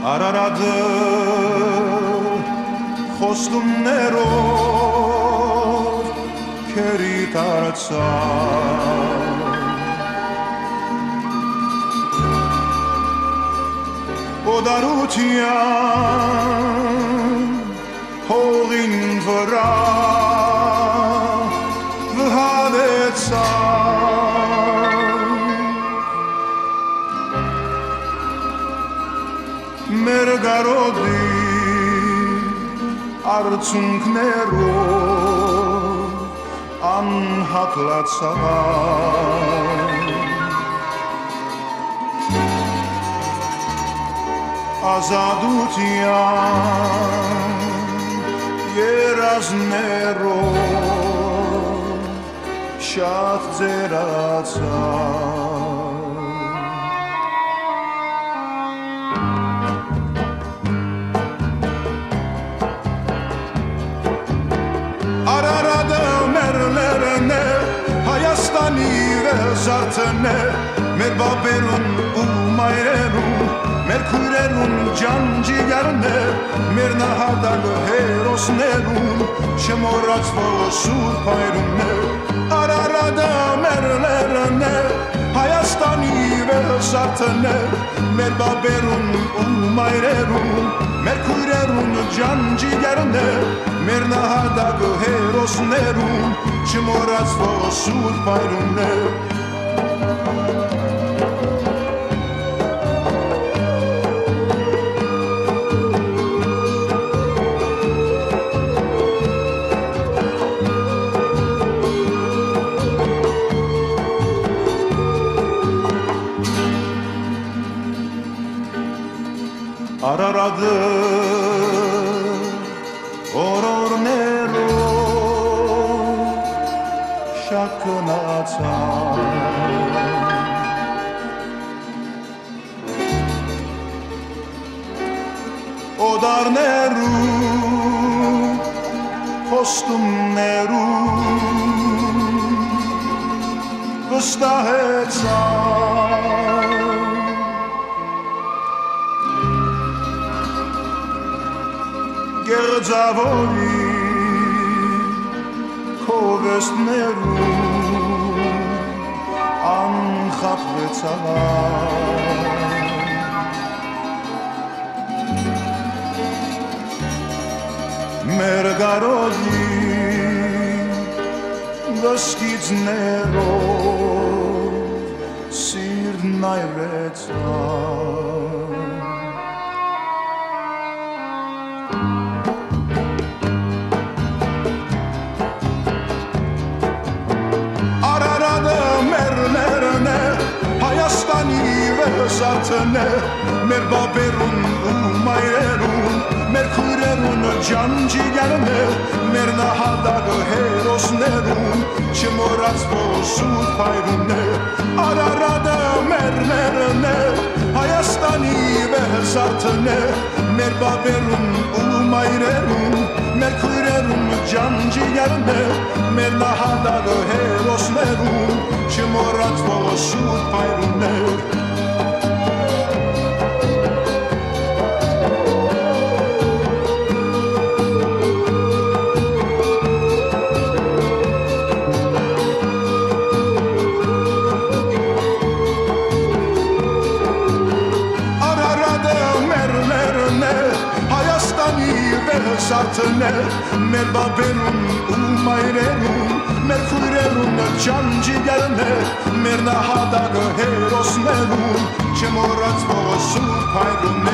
Արարատը խոստումներով քերի տարածավ Օդարության հողին վրա մեր գարոդի արցունքներով անհատլացավ ազատության երազներով շատ ձերացավ Արարատը մեր լերն է, Հայաստանի վեզարդն է, մեր բաբերուն ու մայրերուն, մեր քույրերուն ջանջիգարն է, մեր նահատակը հերոսներուն, չմոռացվող սուրբ հայրուն է, Արարատը մեր լերն է, Հայաստանի վեզարդն է, մեր բաբերուն ու մայրերուն, մեր քույրերուն ջանջիգարն է, մեր նահատակը հերոսներուն, չմոռացվող սուրբ հայրուն է Արարատը օրորներով շատ քնացավ Օդարներու խոստումներու վստահեցավ Գերձավորի քովեստներում անխափվեցավ մեր գարոդի վսկիցներով սիրտն այրեցավ Հայաստանի վեզարդն է, մեր բաբերուն ու մայրերուն, մեր քույրերուն ջանջիգարն է, մեր նահատակը հերոսներուն, չմոռացվող սուրբ հայրուն է, Արարատը մեր լերն է, Հայաստանի վեզարդն է, մեր բաբերուն ու մայրերուն, մեր քույրերուն ջանջիգարն է, մեր նահատակը հերոսներուն, չմոռացվող սուրբ հայրուն է Արարատը մեր լերն է, Հայաստանի վեզարդն է, մեր բաբերուն ու մայրերուն, մեր քույրերուն ջանջիգարն է, մեր նահատակը հերոսներուն, չմոռացվող սուրբ հայրուն է